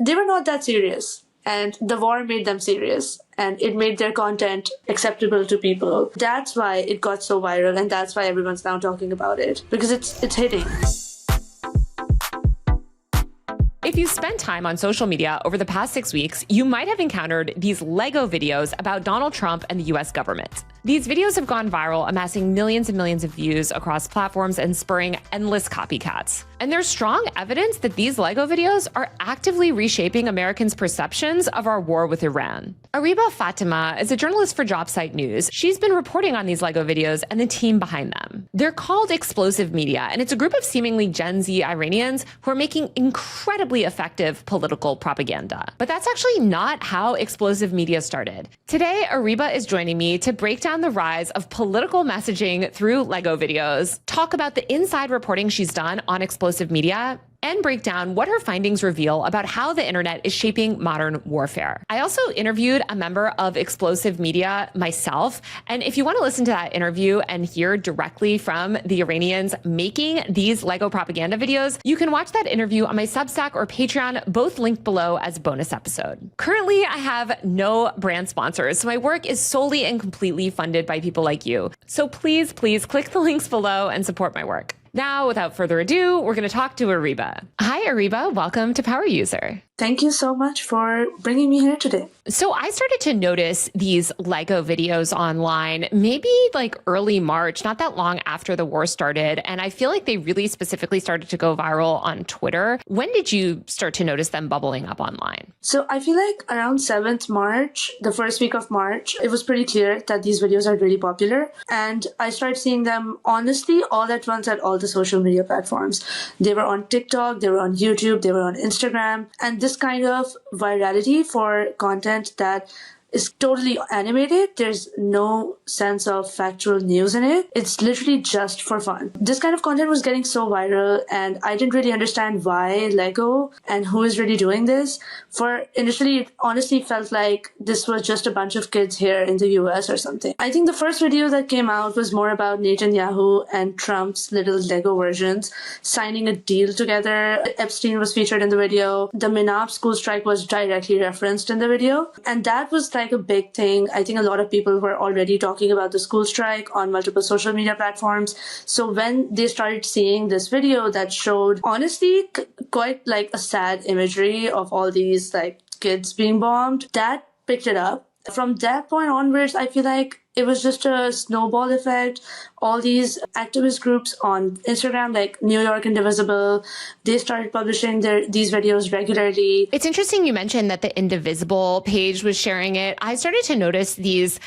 they were not that serious. And the war made them serious, and it made their content acceptable to people. That's why it got so viral, and that's why everyone's now talking about it, because it's hitting. If you spent time on social media over the past 6 weeks, you might have encountered these LEGO videos about Donald Trump and the US government. These videos have gone viral, amassing millions and millions of views across platforms and spurring endless copycats. And there's strong evidence that these LEGO videos are actively reshaping Americans' perceptions of our war with Iran. Areeba Fatima is a journalist for Dropsite News. She's been reporting on these LEGO videos and the team behind them. They're called explosive media, and it's a group of seemingly Gen Z Iranians who are making incredibly effective political propaganda. But that's actually not how explosive media started. Today, Areeba is joining me to break down the rise of political messaging through LEGO videos, talk about the inside reporting she's done on explosive media, and break down what her findings reveal about how the internet is shaping modern warfare. I also interviewed a member of explosive media myself, and if you want to listen to that interview and hear directly from the Iranians making these LEGO propaganda videos, you can watch that interview on my Substack or Patreon, both linked below as a bonus episode. Currently, I have no brand sponsors, so my work is solely and completely funded by people like you. So please, please click the links below and support my work. Now, without further ado, we're going to talk to Areeba. Hi, Areeba. Welcome to Power User. Thank you so much for bringing me here today. So I started to notice these LEGO videos online, maybe like early March, not that long after the war started. And I feel like they really specifically started to go viral on Twitter. When did you start to notice them bubbling up online? So I feel like around 7th March, the first week of March, it was pretty clear that these videos are really popular. And I started seeing them, honestly, all at once at all the social media platforms. They were on TikTok, they were on YouTube, they were on Instagram. And this kind of virality for content that is totally animated. There's no sense of factual news in it. It's literally just for fun. This kind of content was getting so viral, and I didn't really understand why LEGO and who is really doing this. For initially, it honestly felt like this was just a bunch of kids here in the US or something. I think the first video that came out was more about Netanyahu and Trump's little LEGO versions signing a deal together. Epstein was featured in the video. The Minab school strike was directly referenced in the video. And that was like a big thing. I think a lot of people were already talking about the school strike on multiple social media platforms. So when they started seeing this video that showed, honestly, quite like a sad imagery of all these like kids being bombed, that picked it up. From that point onwards, I feel like it was just a snowball effect. All these activist groups on Instagram, like New York Indivisible, they started publishing these videos regularly. It's interesting you mentioned that the Indivisible page was sharing it. I started to notice these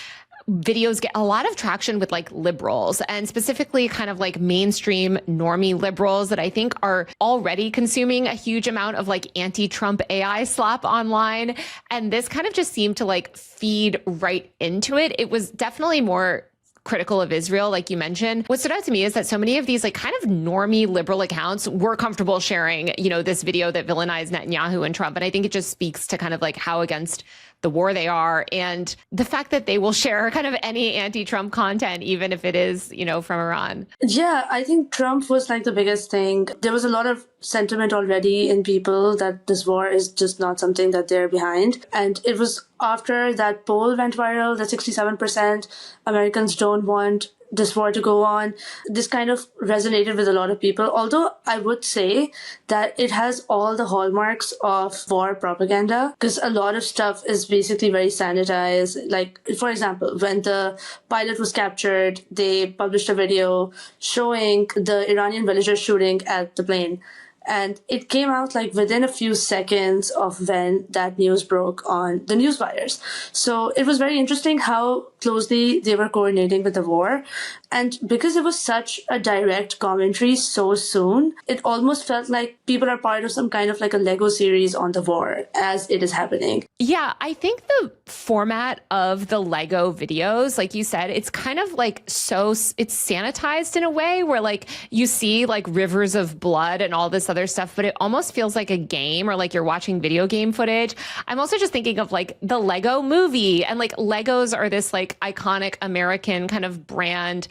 videos get a lot of traction with like liberals, and specifically kind of like mainstream normie liberals that I think are already consuming a huge amount of like anti-Trump AI slop online. And this kind of just seemed to like feed right into it. It was definitely more critical of Israel, like you mentioned. What stood out to me is that so many of these like kind of normie liberal accounts were comfortable sharing, you know, this video that villainized Netanyahu and Trump. And I think it just speaks to kind of like how against the war they are, and the fact that they will share kind of any anti-Trump content, even if it is, you know, from Iran. Yeah, I think Trump was like the biggest thing. There was a lot of sentiment already in people that this war is just not something that they're behind. And it was after that poll went viral, that 67% Americans don't want this war to go on. This kind of resonated with a lot of people. Although I would say that it has all the hallmarks of war propaganda, because a lot of stuff is basically very sanitized. Like, for example, when the pilot was captured, they published a video showing the Iranian villagers shooting at the plane. And it came out like within a few seconds of when that news broke on the news wires. So it was very interesting how closely they were coordinating with the war. And because it was such a direct commentary so soon, it almost felt like people are part of some kind of like a Lego series on the war as it is happening. Yeah, I think the format of the Lego videos, like you said, it's kind of like it's sanitized in a way where like you see like rivers of blood and all this other stuff, but it almost feels like a game or like you're watching video game footage. I'm also just thinking of like the Lego movie, and like Legos are this like iconic American kind of brand.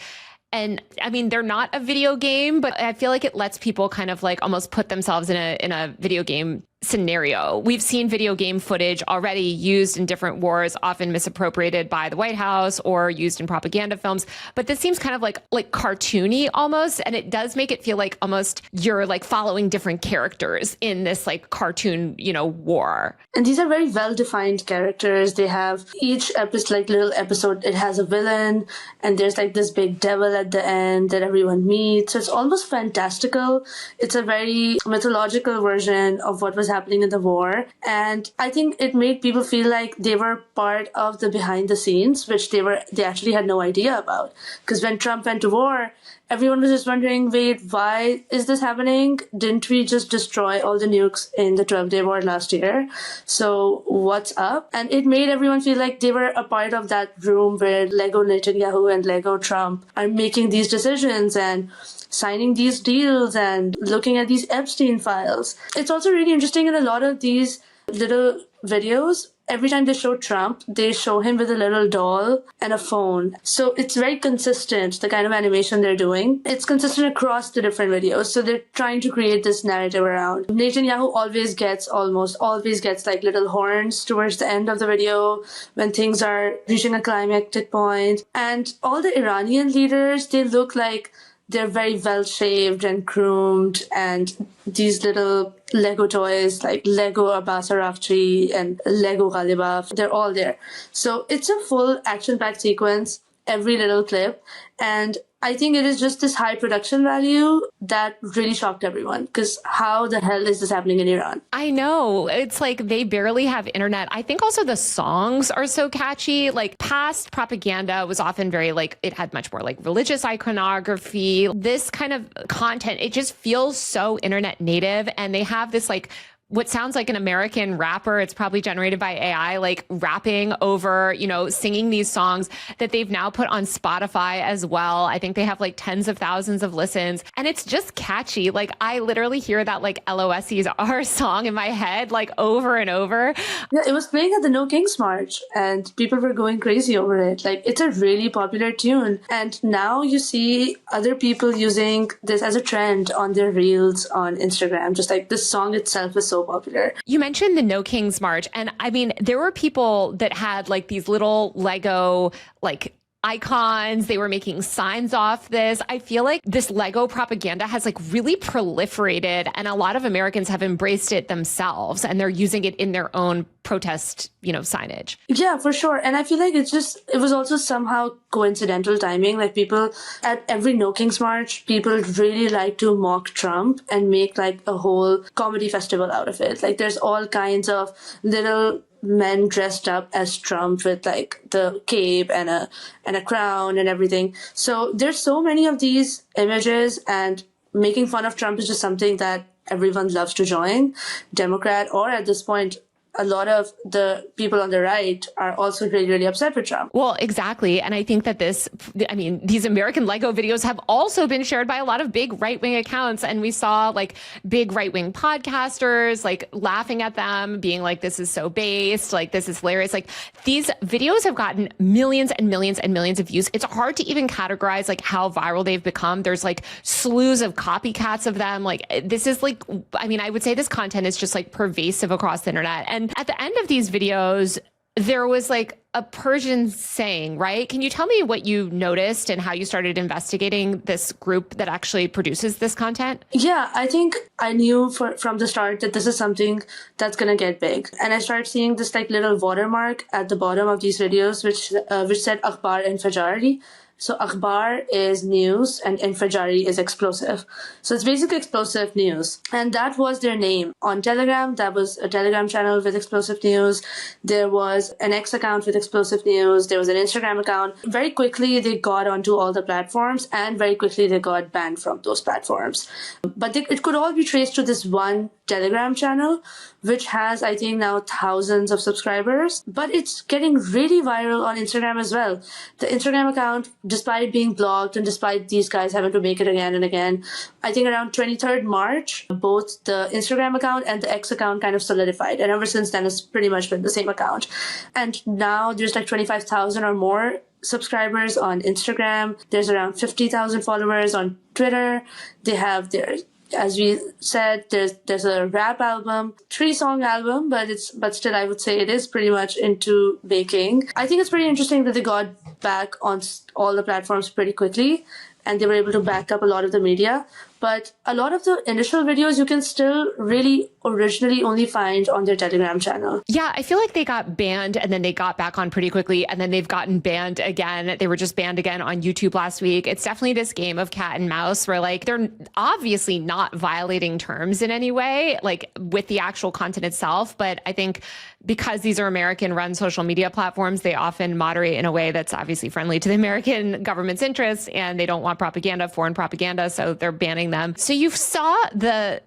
And I mean, they're not a video game, but I feel like it lets people kind of like almost put themselves in a video game scenario. We've seen video game footage already used in different wars, often misappropriated by the White House or used in propaganda films. But this seems kind of like cartoony almost. And it does make it feel like almost you're like following different characters in this like cartoon, war. And these are very well-defined characters. They have each episode, like little episode, it has a villain, and there's like this big devil at the end that everyone meets. So it's almost fantastical. It's a very mythological version of what was happening in the war. And I think it made people feel like they were part of the behind the scenes, which they actually had no idea about. Because when Trump went to war, everyone was just wondering, wait, why is this happening? Didn't we just destroy all the nukes in the 12-day war last year? So what's up? And it made everyone feel like they were a part of that room where Lego Netanyahu and Lego Trump are making these decisions and signing these deals and looking at these Epstein files. It's also really interesting in a lot of these little videos. Every time they show Trump, they show him with a little doll and a phone. So it's very consistent, the kind of animation they're doing. It's consistent across the different videos. So they're trying to create this narrative around. Netanyahu almost always gets like little horns towards the end of the video when things are reaching a climactic point. And all the Iranian leaders, they look like they're very well shaved and groomed, and these little Lego toys like Lego Abbas Araghchi and Lego Ghalibaf, they're all there. So it's a full action-packed sequence, every little clip. And I think it is just this high production value that really shocked everyone, because how the hell is this happening in Iran? I know. It's like they barely have internet. I think also the songs are so catchy. Like past propaganda was often very like, it had much more like religious iconography. This kind of content, it just feels so internet native. And they have this like what sounds like an American rapper, it's probably generated by AI, like rapping over, singing these songs that they've now put on Spotify as well. I think they have like tens of thousands of listens, and it's just catchy. Like I literally hear that like LOSE's our song in my head, like over and over. Yeah, it was playing at the No Kings March and people were going crazy over it. Like it's a really popular tune. And now you see other people using this as a trend on their reels on Instagram. Just like this song itself is so popular. You mentioned the No Kings March. And I mean, there were people that had like these little Lego, like icons. They were making signs off this. I feel like this Lego propaganda has like really proliferated, and a lot of Americans have embraced it themselves, and they're using it in their own protest, signage. Yeah, for sure. And I feel like it was also somehow coincidental timing. Like people at every No Kings March, people really like to mock Trump and make like a whole comedy festival out of it. Like there's all kinds of little men dressed up as Trump with like the cape and a crown and everything. So there's so many of these images, and making fun of Trump is just something that everyone loves to join, Democrat, or at this point, a lot of the people on the right are also really, really upset with Trump. Well, exactly. And I think that these American Lego videos have also been shared by a lot of big right-wing accounts. And we saw like big right-wing podcasters like laughing at them, being like, this is so based, like this is hilarious. Like these videos have gotten millions and millions and millions of views. It's hard to even categorize like how viral they've become. There's like slews of copycats of them. Like this is like, I would say this content is just like pervasive across the internet. And at the end of these videos, there was like a Persian saying, right? Can you tell me what you noticed and how you started investigating this group that actually produces this content? Yeah, I think I knew from the start that this is something that's going to get big. And I started seeing this like little watermark at the bottom of these videos, which said Akhbar Infajari. So Akhbar is news and Infajari is explosive. So it's basically explosive news. And that was their name. On Telegram, that was a Telegram channel with explosive news. There was an X account with explosive news. There was an Instagram account. Very quickly, they got onto all the platforms, and very quickly they got banned from those platforms. But it could all be traced to this one Telegram channel, which has, I think, now thousands of subscribers. But it's getting really viral on Instagram as well. The Instagram account, despite being blocked and despite these guys having to make it again and again, I think around 23rd March, both the Instagram account and the X account kind of solidified. And ever since then, it's pretty much been the same account. And now there's like 25,000 or more subscribers on Instagram. There's around 50,000 followers on Twitter. They have their As we said, there's a rap album, 3-song album, but still I would say it is pretty much into baking. I think it's pretty interesting that they got back on all the platforms pretty quickly, and they were able to back up a lot of the media. But a lot of the initial videos you can still really originally only find on their Telegram channel. Yeah, I feel like they got banned and then they got back on pretty quickly, and then they've gotten banned again. They were just banned again on YouTube last week. It's definitely this game of cat and mouse where like they're obviously not violating terms in any way, like with the actual content itself. But I think because these are American-run social media platforms, they often moderate in a way that's obviously friendly to the American government's interests, and they don't want propaganda, foreign propaganda, so they're banning them. So you saw the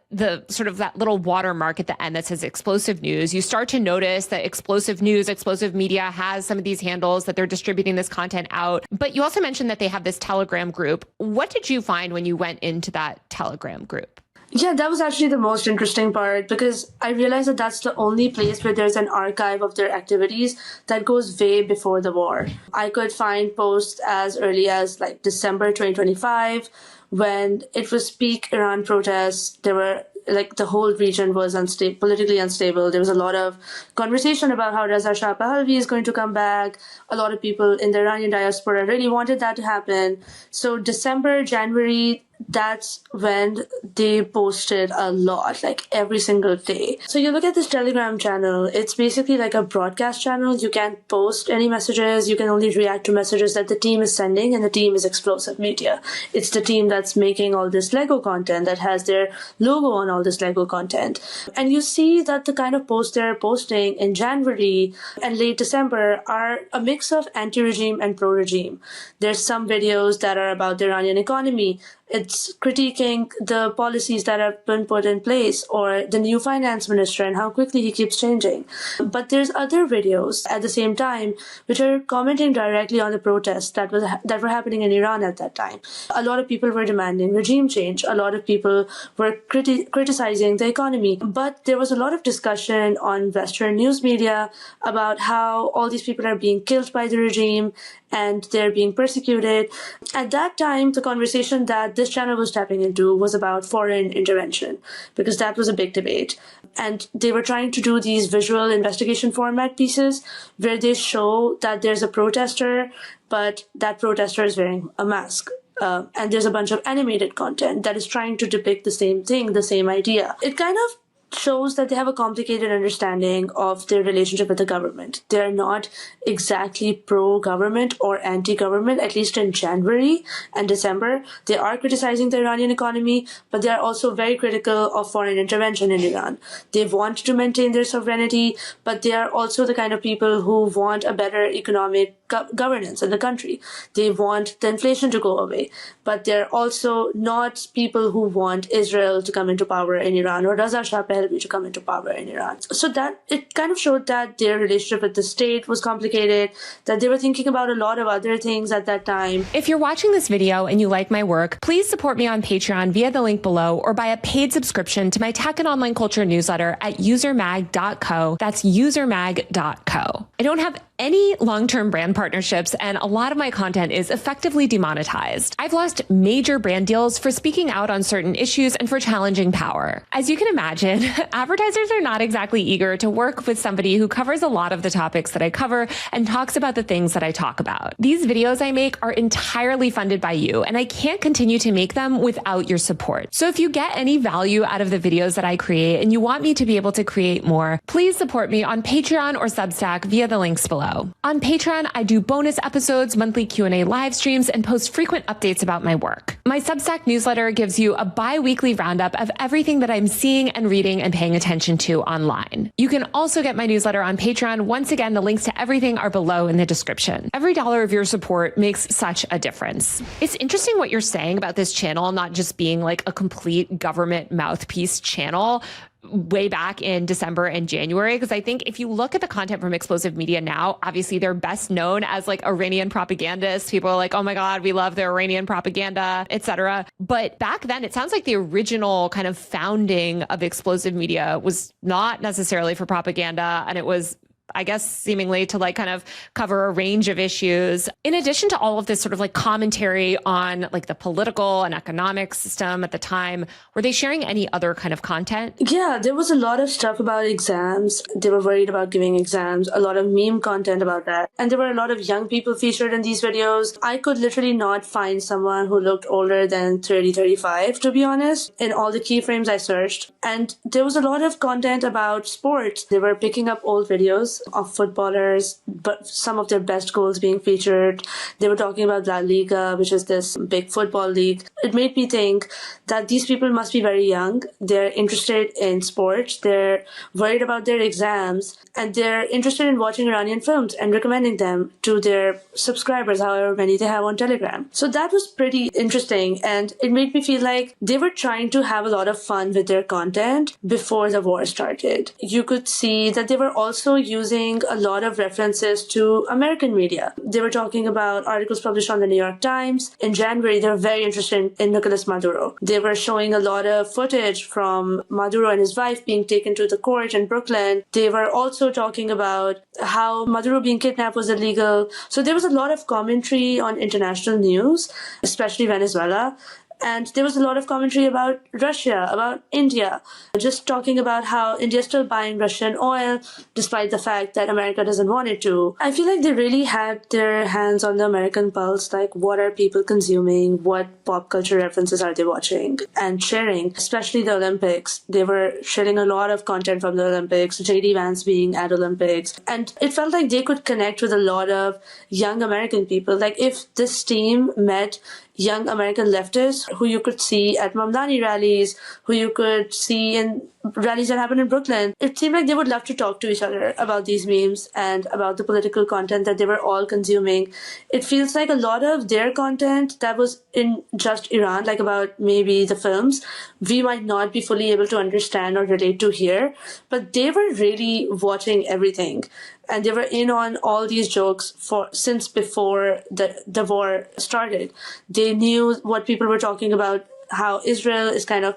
sort of that little watermark at the end that says explosive news. You start to notice that explosive news, explosive media has some of these handles that they're distributing this content out. But you also mentioned that they have this Telegram group. What did you find when you went into that Telegram group? Yeah, that was actually the most interesting part, because I realized that that's the only place where there's an archive of their activities that goes way before the war. I could find posts as early as like December 2025, when it was peak Iran protests. There were like the whole region was politically unstable. There was a lot of conversation about how Reza Shah Pahlavi is going to come back. A lot of people in the Iranian diaspora really wanted that to happen. So December, January, that's when they posted a lot, like every single day. So you look at this Telegram channel, it's basically like a broadcast channel. You can't post any messages. You can only react to messages that the team is sending, and the team is Explosive Media. It's the team that's making all this Lego content, that has their logo on all this Lego content. And you see that the kind of posts they're posting in January and late December are a mix of anti-regime and pro-regime. There's some videos that are about the Iranian economy. It's critiquing the policies that have been put in place, or the new finance minister and how quickly he keeps changing. But there's other videos at the same time which are commenting directly on the protests that were happening in Iran at that time. A lot of people were demanding regime change. A lot of people were criticizing the economy. But there was a lot of discussion on Western news media about how all these people are being killed by the regime and they're being persecuted. At that time, the conversation that this channel was tapping into was about foreign intervention, because that was a big debate. And they were trying to do these visual investigation format pieces where they show that there's a protester, but that protester is wearing a mask. And there's a bunch of animated content that is trying to depict the same thing, the same idea. It kind of shows that they have a complicated understanding of their relationship with the government. They're not exactly pro-government or anti-government, at least in January and December. They are criticizing the Iranian economy, but they are also very critical of foreign intervention in Iran. They want to maintain their sovereignty, but they are also the kind of people who want a better economic governance in the country. They want the inflation to go away, but they're also not people who want Israel to come into power in Iran or Reza Shah Pahlavi to come into power in Iran. So that it kind of showed that their relationship with the state was complicated, that they were thinking about a lot of other things at that time. If you're watching this video and you like my work, please support me on Patreon via the link below, or buy a paid subscription to my tech and online culture newsletter at usermag.co. That's usermag.co. I don't have any long-term brand partnerships, and a lot of my content is effectively demonetized. I've lost major brand deals for speaking out on certain issues and for challenging power. As you can imagine, advertisers are not exactly eager to work with somebody who covers a lot of the topics that I cover and talks about the things that I talk about. These videos I make are entirely funded by you, and I can't continue to make them without your support. So if you get any value out of the videos that I create and you want me to be able to create more, please support me on Patreon or Substack via the links below. On Patreon, I do bonus episodes, monthly Q&A live streams, and post frequent updates about my work. My Substack newsletter gives you a bi-weekly roundup of everything that I'm seeing and reading and paying attention to online. You can also get my newsletter on Patreon. Once again, the links to everything are below in the description. Every dollar of your support makes such a difference. It's interesting what you're saying about this channel not just being like a complete government mouthpiece channel way back in December and January, because I think if you look at the content from Explosive Media now, obviously they're best known as like Iranian propagandists. People are like, oh my God, we love the Iranian propaganda, etc. But back then, it sounds like the original kind of founding of Explosive Media was not necessarily for propaganda, and it was I guess seemingly to like kind of cover a range of issues. In addition to all of this sort of like commentary on like the political and economic system at the time, were they sharing any other kind of content? Yeah, there was a lot of stuff about exams. They were worried about giving exams, a lot of meme content about that. And there were a lot of young people featured in these videos. I could literally not find someone who looked older than 30, 35, to be honest, in all the keyframes I searched. And there was a lot of content about sports. They were picking up old videos of footballers, but some of their best goals being featured. They were talking about La Liga, which is this big football league. It made me think that these people must be very young. They're interested in sports. They're worried about their exams, and they're interested in watching Iranian films and recommending them to their subscribers, however many they have on Telegram. So that was pretty interesting, and it made me feel like they were trying to have a lot of fun with their content before the war started. You could see that they were also using a lot of references to American media. They were talking about articles published on the New York Times. In January, they were very interested in Nicolas Maduro. They were showing a lot of footage from Maduro and his wife being taken to the court in Brooklyn. They were also talking about how Maduro being kidnapped was illegal. So there was a lot of commentary on international news, especially Venezuela. And there was a lot of commentary about Russia, about India, just talking about how India is still buying Russian oil, despite the fact that America doesn't want it to. I feel like they really had their hands on the American pulse, like what are people consuming, what pop culture references are they watching and sharing, especially the Olympics. They were sharing a lot of content from the Olympics, JD Vance being at Olympics. And it felt like they could connect with a lot of young American people. Like if this team met young American leftists who you could see at Mamdani rallies, who you could see in rallies that happen in Brooklyn, it seemed like they would love to talk to each other about these memes and about the political content that they were all consuming. It feels like a lot of their content that was in just Iran, like about maybe the films, we might not be fully able to understand or relate to here, but they were really watching everything. And they were in on all these jokes since before the war started. They knew what people were talking about, how Israel is kind of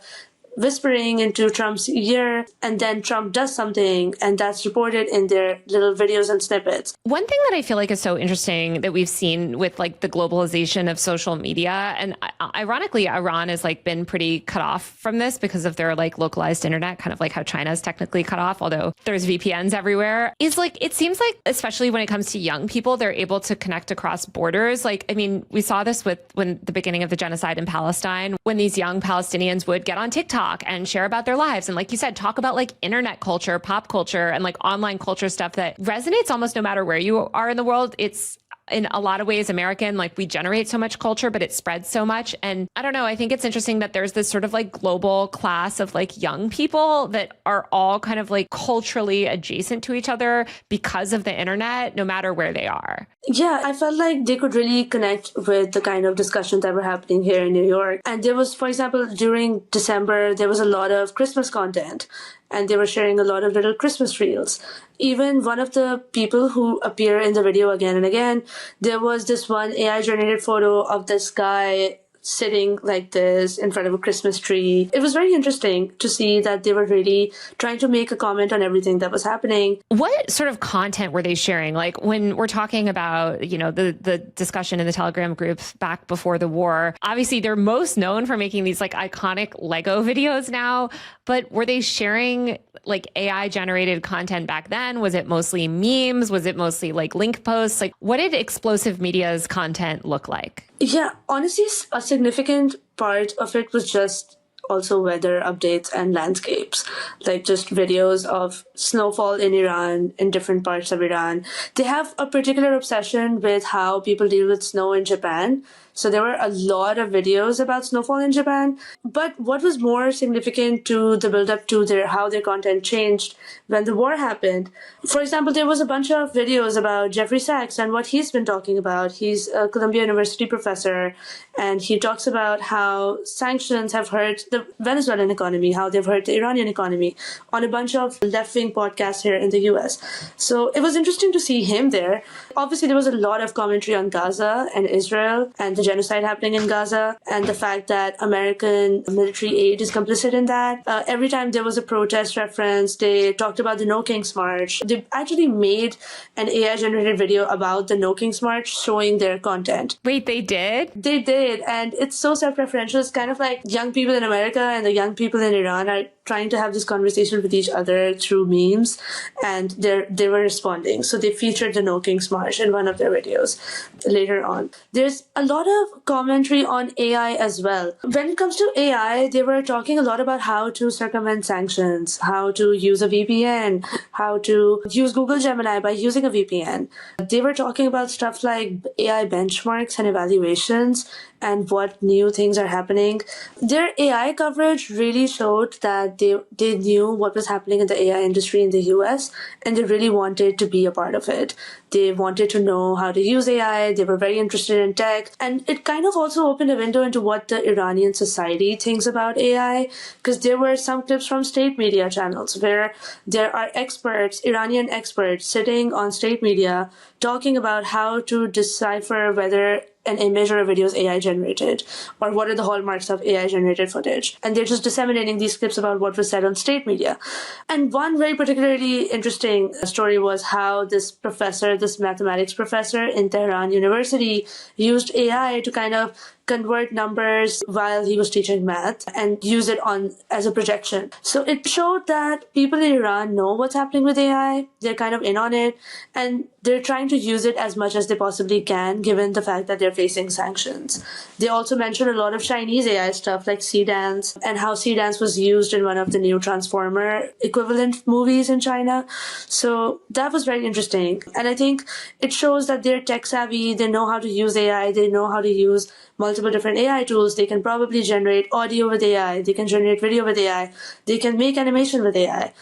whispering into Trump's ear, and then Trump does something, and that's reported in their little videos and snippets. One thing that I feel like is so interesting that we've seen with like the globalization of social media, and ironically, Iran has like been pretty cut off from this because of their like localized internet, kind of like how China is technically cut off, although there's VPNs everywhere, is like, it seems like, especially when it comes to young people, they're able to connect across borders. Like, I mean, we saw this with when the beginning of the genocide in Palestine, when these young Palestinians would get on TikTok and share about their lives. And like you said, talk about like internet culture, pop culture, and like online culture stuff that resonates almost no matter where you are in the world. It's in a lot of ways American, like we generate so much culture, but it spreads so much. And I don't know, I think it's interesting that there's this sort of like global class of like young people that are all kind of like culturally adjacent to each other because of the internet, no matter where they are. Yeah, I felt like they could really connect with the kind of discussions that were happening here in New York. And there was, for example, during December, there was a lot of Christmas content, and they were sharing a lot of little Christmas reels. Even one of the people who appear in the video again and again, there was this one AI-generated photo of this guy sitting like this in front of a Christmas tree. It was very interesting to see that they were really trying to make a comment on everything that was happening. What sort of content were they sharing? Like when we're talking about, you know, the discussion in the Telegram groups back before the war, obviously they're most known for making these like iconic Lego videos now, but were they sharing like AI generated content back then? Was it mostly memes? Was it mostly like link posts? Like what did Explosive Media's content look like? Yeah, honestly, a significant part of it was just also weather updates and landscapes, like just videos of snowfall in Iran, in different parts of Iran. They have a particular obsession with how people deal with snow in Japan. So there were a lot of videos about snowfall in Japan. But what was more significant to the build-up to how their content changed when the war happened? For example, there was a bunch of videos about Jeffrey Sachs and what he's been talking about. He's a Columbia University professor, and he talks about how sanctions have hurt the Venezuelan economy, how they've hurt the Iranian economy, on a bunch of left-wing podcasts here in the US. So it was interesting to see him there. Obviously, there was a lot of commentary on Gaza and Israel and the genocide happening in Gaza and the fact that American military aid is complicit in that. Every time there was a protest reference, they talked about the No Kings March. They actually made an AI-generated video about the No Kings March showing their content. Wait, they did? They did, and it's so self-referential. It's kind of like young people in America and the young people in Iran are trying to have this conversation with each other through memes, and they were responding. So they featured the No Kings March in one of their videos later on. There's a lot of commentary on AI as well. When it comes to AI, they were talking a lot about how to circumvent sanctions, how to use a VPN, how to use Google Gemini by using a VPN. They were talking about stuff like AI benchmarks and evaluations and what new things are happening. Their AI coverage really showed that they knew what was happening in the AI industry in the US, and they really wanted to be a part of it. They wanted to know how to use AI. They were very interested in tech. And it kind of also opened a window into what the Iranian society thinks about AI, because there were some clips from state media channels where there are experts, Iranian experts, sitting on state media talking about how to decipher whether an image or a video is AI generated, or what are the hallmarks of AI generated footage. And they're just disseminating these clips about what was said on state media. And one very particularly interesting story was how this professor, this mathematics professor in Tehran University, used AI to kind of convert numbers while he was teaching math and use it on as a projection. So it showed that people in Iran know what's happening with AI. They're kind of in on it, and they're trying to use it as much as they possibly can, given the fact that they're facing sanctions. They also mentioned a lot of Chinese AI stuff like C-Dance, and how C-Dance was used in one of the new Transformer equivalent movies in China. So that was very interesting. And I think it shows that they're tech savvy. They know how to use AI. They know how to use multiple different AI tools. They can probably generate audio with AI. They can generate video with AI. They can make animation with AI.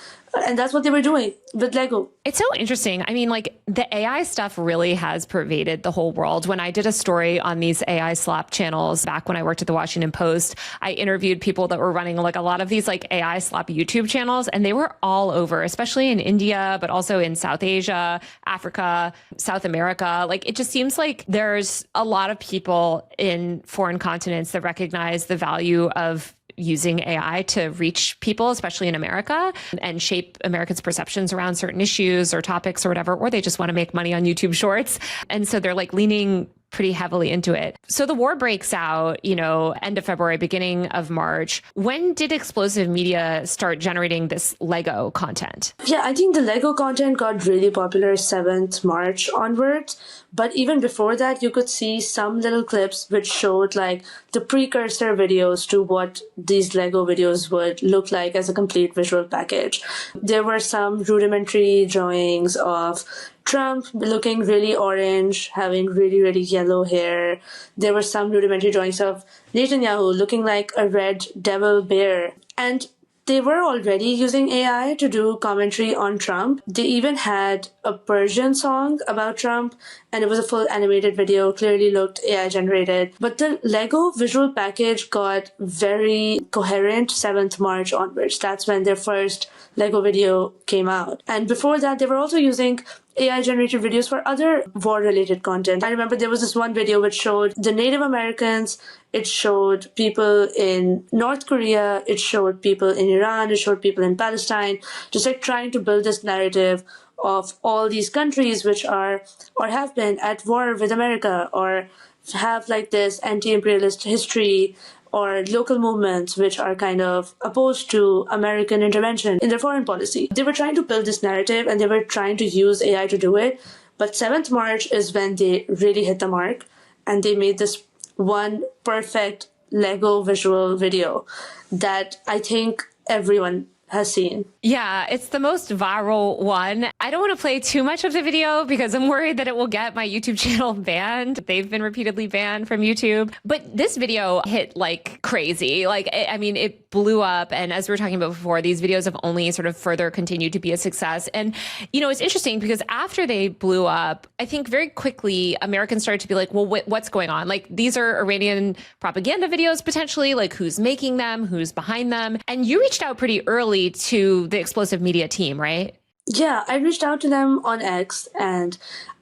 And that's what they were doing with Lego. It's so interesting. I mean, like, the AI stuff really has pervaded the whole world. When I did a story on these AI slap channels back when I worked at the Washington Post, I interviewed people that were running like a lot of these like AI slap YouTube channels, and they were all over, especially in India, but also in South Asia, Africa, South America. Like, it just seems like there's a lot of people in foreign continents that recognize the value of using AI to reach people, especially in America, and shape Americans' perceptions around certain issues or topics or whatever, or they just want to make money on YouTube Shorts. And so they're like leaning pretty heavily into it. So the war breaks out, end of February, beginning of March. When did Explosive Media start generating this Lego content? Yeah, I think the Lego content got really popular 7th March onwards. But even before that, you could see some little clips which showed like the precursor videos to what these Lego videos would look like as a complete visual package. There were some rudimentary drawings of Trump looking really orange, having really, really yellow hair. There were some rudimentary drawings of Netanyahu looking like a red devil bear. And they were already using AI to do commentary on Trump. They even had a Persian song about Trump, and it was a full animated video, clearly looked AI generated. But the Lego visual package got very coherent 7th March onwards. That's when their first Lego video came out. And before that, they were also using AI-generated videos for other war-related content. I remember there was this one video which showed the Native Americans, it showed people in North Korea, it showed people in Iran, it showed people in Palestine, just like trying to build this narrative of all these countries which are or have been at war with America, or have like this anti-imperialist history, or local movements which are kind of opposed to American intervention in their foreign policy. They were trying to build this narrative, and they were trying to use AI to do it. But 7th March is when they really hit the mark, and they made this one perfect Lego visual video that I think everyone has seen. Yeah, it's the most viral one. I don't want to play too much of the video because I'm worried that it will get my YouTube channel banned. They've been repeatedly banned from YouTube. But this video hit like crazy. Like, it blew up. And as we were talking about before, these videos have only sort of further continued to be a success. And, it's interesting because after they blew up, I think very quickly Americans started to be like, well, what's going on? Like, these are Iranian propaganda videos potentially, like who's making them, who's behind them. And you reached out pretty early to the Explosive Media team, right? Yeah, I reached out to them on X, and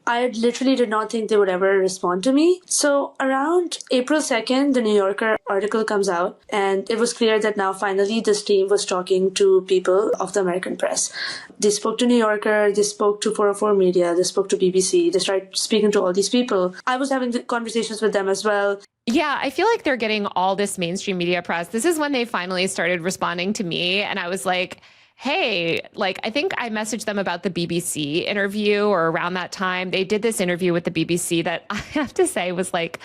I literally did not think they would ever respond to me. So around April 2nd, the New Yorker article comes out, and it was clear that now finally this team was talking to people of the American press. They spoke to New Yorker, they spoke to 404 Media, they spoke to BBC, they started speaking to all these people. I was having conversations with them as well. Yeah, I feel like they're getting all this mainstream media press. This is when they finally started responding to me, and I was like, hey, like, I think I messaged them about the BBC interview, or around that time. They did this interview with the BBC that I have to say was like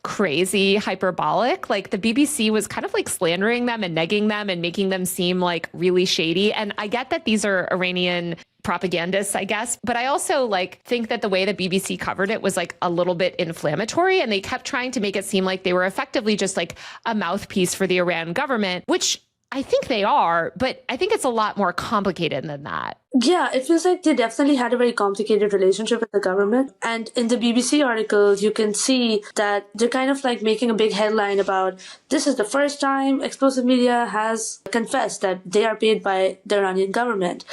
crazy hyperbolic. Like, the BBC was kind of like slandering them and negging them and making them seem like really shady. And I get that these are Iranian propagandists, I guess. But I also like think that the way the BBC covered it was like a little bit inflammatory, and they kept trying to make it seem like they were effectively just like a mouthpiece for the Iran government, which I think they are, but I think it's a lot more complicated than that. Yeah, it feels like they definitely had a very complicated relationship with the government. And in the BBC article, you can see that they're kind of like making a big headline about this is the first time Explosive Media has confessed that they are paid by the Iranian government.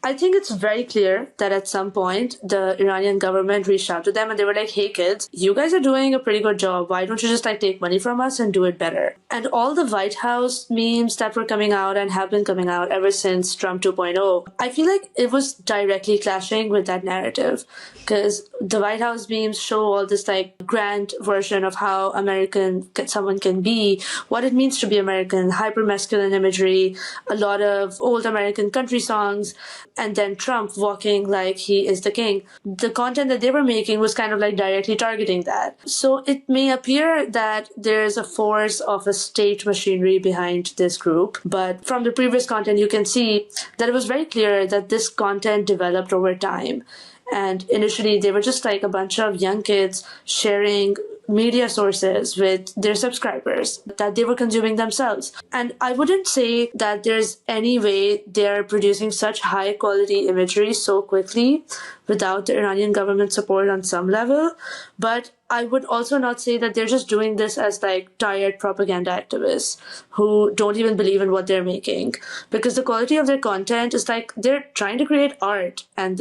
I think it's very clear that at some point, the Iranian government reached out to them and they were like, hey kids, you guys are doing a pretty good job. Why don't you just like take money from us and do it better? And all the White House memes that were coming out and have been coming out ever since Trump 2.0, I feel like it was directly clashing with that narrative, because the White House memes show all this like grand version of how American someone can be, what it means to be American, hyper masculine imagery, a lot of old American country songs, and then Trump walking like he is the king. The content that they were making was kind of like directly targeting that. So it may appear that there's a force of a state machinery behind this group, but from the previous content you can see that it was very clear that this content developed over time. And initially they were just like a bunch of young kids sharing media sources with their subscribers that they were consuming themselves. And I wouldn't say that there's any way they're producing such high quality imagery so quickly without the Iranian government support on some level. But I would also not say that they're just doing this as like tired propaganda activists who don't even believe in what they're making, because the quality of their content is like they're trying to create art, and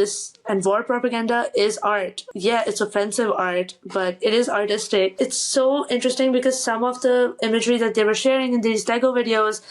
war propaganda is art. Yeah, it's offensive art, but it is artistic. It's so interesting because some of the imagery that they were sharing in these Lego videos,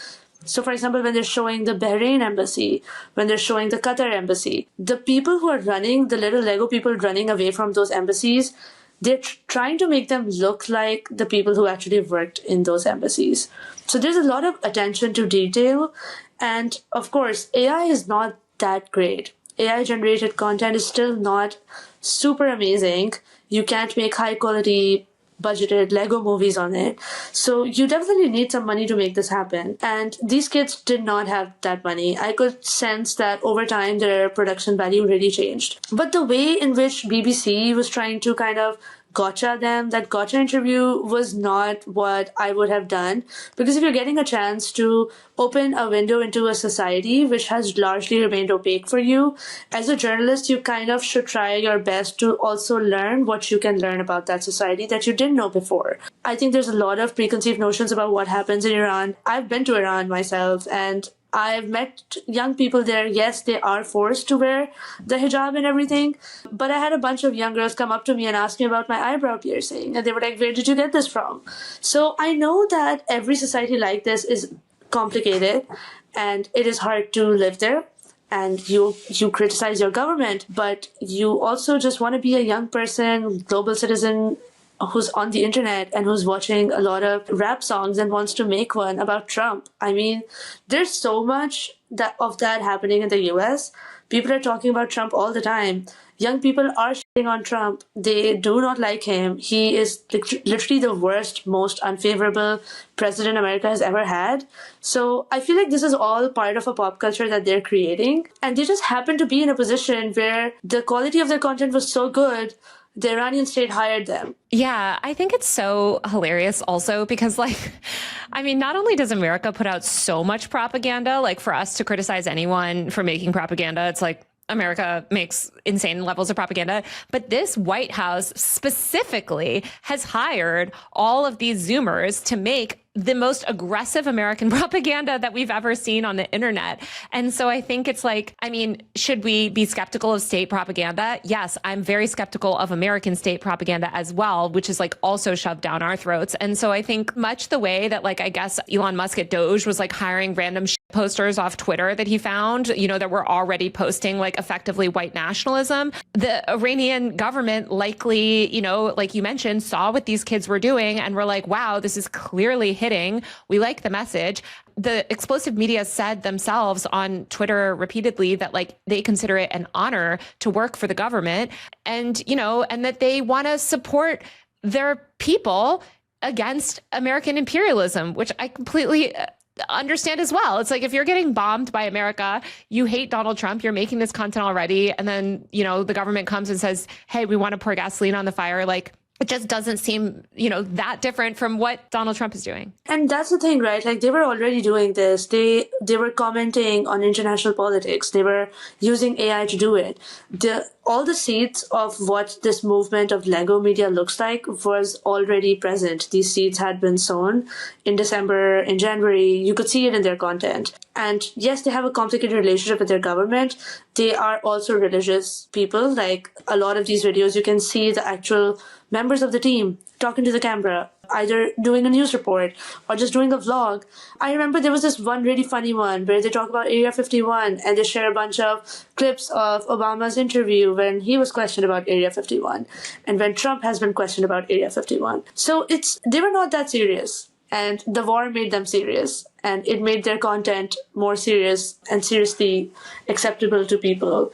so for example, when they're showing the Bahrain embassy, when they're showing the Qatar embassy, the people who are running, the little Lego people running away from those embassies, they're trying to make them look like the people who actually worked in those embassies. So there's a lot of attention to detail. And of course, AI is not that great. AI generated content is still not super amazing. You can't make high quality budgeted Lego movies on it. So you definitely need some money to make this happen. And these kids did not have that money. I could sense that over time their production value really changed. But the way in which BBC was trying to kind of gotcha them, that gotcha interview was not what I would have done. Because if you're getting a chance to open a window into a society which has largely remained opaque for you, as a journalist, you kind of should try your best to also learn what you can learn about that society that you didn't know before. I think there's a lot of preconceived notions about what happens in Iran. I've been to Iran myself, and I've met young people there. Yes, they are forced to wear the hijab and everything, but I had a bunch of young girls come up to me and ask me about my eyebrow piercing, and they were like, where did you get this from? So I know that every society like this is complicated, and it is hard to live there, and you criticize your government, but you also just want to be a young person, global citizen, who's on the internet and who's watching a lot of rap songs and wants to make one about Trump. I mean, there's so much of that happening in the US. People are talking about Trump all the time. Young people are shitting on Trump. They do not like him. He is literally the worst, most unfavorable president America has ever had. So I feel like this is all part of a pop culture that they're creating. And they just happen to be in a position where the quality of their content was so good, the Iranian state hired them. Yeah, I think it's so hilarious also because, like, I mean, not only does America put out so much propaganda, like for us to criticize anyone for making propaganda, it's like America makes insane levels of propaganda, but this White House specifically has hired all of these Zoomers to make the most aggressive American propaganda that we've ever seen on the internet. And so I think it's like, I mean, should we be skeptical of state propaganda? Yes, I'm very skeptical of American state propaganda as well, which is like also shoved down our throats. And so I think much the way that like, I guess Elon Musk at Doge was like hiring random posters off Twitter that he found, you know, that were already posting like effectively white nationalism. The Iranian government likely, you know, like you mentioned, saw what these kids were doing and were like, wow, this is clearly hitting. We like the message. The explosive media said themselves on Twitter repeatedly that like they consider it an honor to work for the government and, you know, and that they want to support their people against American imperialism, which I completely understand as well. It's like, if you're getting bombed by America, you hate Donald Trump, you're making this content already, and then, you know, the government comes and says, hey, we want to pour gasoline on the fire. Like, it just doesn't seem, you know, that different from what Donald Trump is doing. And that's the thing, right? Like, they were already doing this. They were commenting on international politics. They were using AI to do it. All the seeds of what this movement of Lego media looks like was already present. These seeds had been sown in December, in January. You could see it in their content. And yes, they have a complicated relationship with their government. They are also religious people. Like, a lot of these videos, you can see the actual members of the team talking to the camera, either doing a news report or just doing a vlog. I remember there was this one really funny one where they talk about Area 51 and they share a bunch of clips of Obama's interview when he was questioned about Area 51 and when Trump has been questioned about Area 51. So they were not that serious, and the war made them serious, and it made their content more serious and seriously acceptable to people.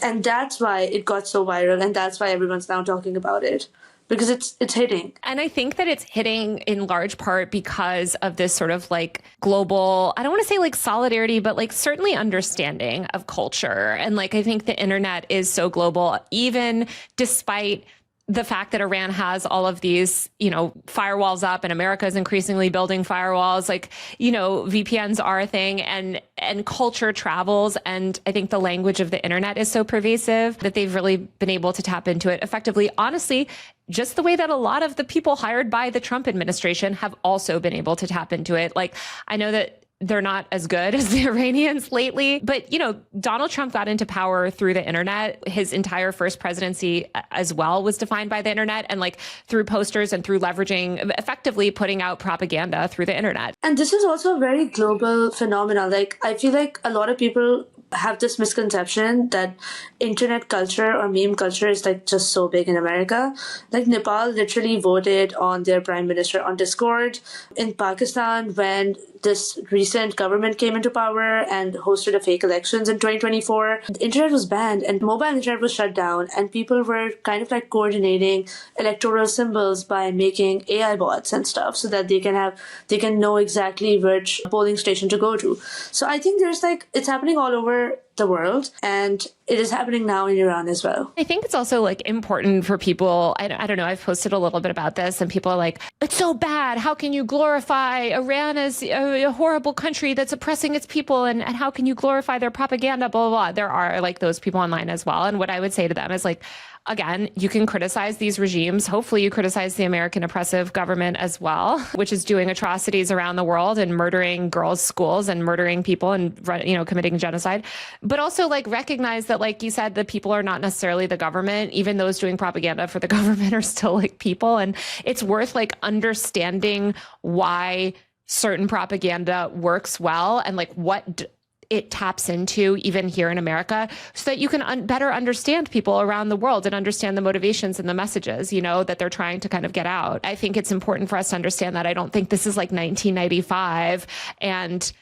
And that's why it got so viral, and that's why everyone's now talking about it. Because it's hitting. And I think that it's hitting in large part because of this sort of like global, I don't want to say like solidarity, but like certainly understanding of culture. And like, I think the internet is so global, even despite the fact that Iran has all of these, you know, firewalls up, and America is increasingly building firewalls. Like, you know, VPNs are a thing, and culture travels. And I think the language of the internet is so pervasive that they've really been able to tap into it effectively. Honestly, just the way that a lot of the people hired by the Trump administration have also been able to tap into it. Like, I know that they're not as good as the Iranians lately, but, you know, Donald Trump got into power through the internet. His entire first presidency as well was defined by the internet, and like through posters and through leveraging, effectively putting out propaganda through the internet. And this is also a very global phenomenon. Like, I feel like a lot of people have this misconception that internet culture or meme culture is like just so big in America. Like, Nepal literally voted on their prime minister on Discord. In Pakistan, when this recent government came into power and hosted a fake elections in 2024, the internet was banned and mobile internet was shut down, and people were kind of like coordinating electoral symbols by making AI bots and stuff so that they can know exactly which polling station to go to. So I think there's like, it's happening all over the world, and it is happening now in Iran as well. I think it's also like important for people. I don't know. I've posted a little bit about this, and people are like, it's so bad. How can you glorify Iran as a horrible country that's oppressing its people? And how can you glorify their propaganda? Blah, blah, blah. There are like those people online as well. And what I would say to them is like, again, you can criticize these regimes. Hopefully you criticize the American oppressive government as well, which is doing atrocities around the world and murdering girls' schools and murdering people and, you know, committing genocide. But also like recognize that, like you said, the people are not necessarily the government. Even those doing propaganda for the government are still like people. And it's worth like understanding why certain propaganda works well and like what it taps into even here in America, so that you can better understand people around the world and understand the motivations and the messages, you know, that they're trying to kind of get out. I think it's important for us to understand that. I don't think this is like 1995 and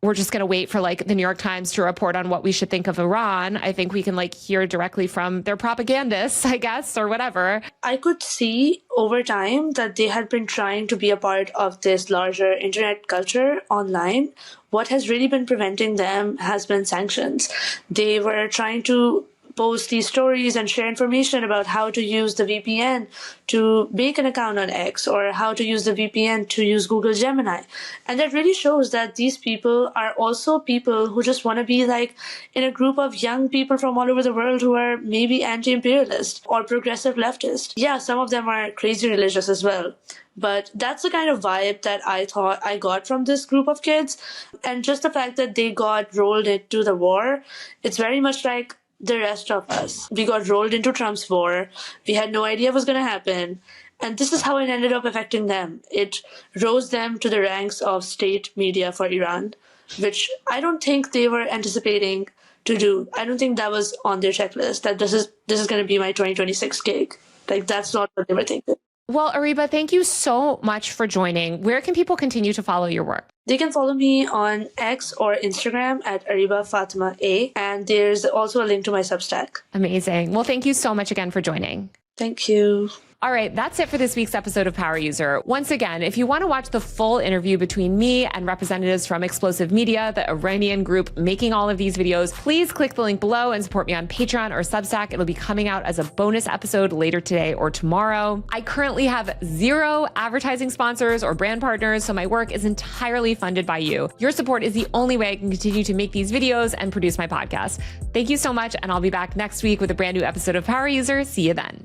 we're just going to wait for like the New York Times to report on what we should think of Iran. I think we can like hear directly from their propagandists, I guess, or whatever. I could see over time that they had been trying to be a part of this larger internet culture online. What has really been preventing them has been sanctions. They were trying to post these stories and share information about how to use the VPN to make an account on X, or how to use the VPN to use Google Gemini. And that really shows that these people are also people who just want to be like in a group of young people from all over the world who are maybe anti-imperialist or progressive leftist. Yeah, some of them are crazy religious as well. But that's the kind of vibe that I thought I got from this group of kids. And just the fact that they got rolled into the war, it's very much like the rest of us. We got rolled into Trump's war. We had no idea what was going to happen. And this is how it ended up affecting them. It rose them to the ranks of state media for Iran, which I don't think they were anticipating to do. I don't think that was on their checklist, that this is going to be my 2026 gig. Like, that's not what they were thinking. Well, Areeba, thank you so much for joining. Where can people continue to follow your work? They can follow me on X or Instagram at Areeba Fatima A. And there's also a link to my Substack. Amazing. Well, thank you so much again for joining. Thank you. All right, that's it for this week's episode of Power User. Once again, if you want to watch the full interview between me and representatives from Explosive Media, the Iranian group making all of these videos, please click the link below and support me on Patreon or Substack. It'll be coming out as a bonus episode later today or tomorrow. I currently have 0 advertising sponsors or brand partners, so my work is entirely funded by you. Your support is the only way I can continue to make these videos and produce my podcast. Thank you so much, and I'll be back next week with a brand new episode of Power User. See you then.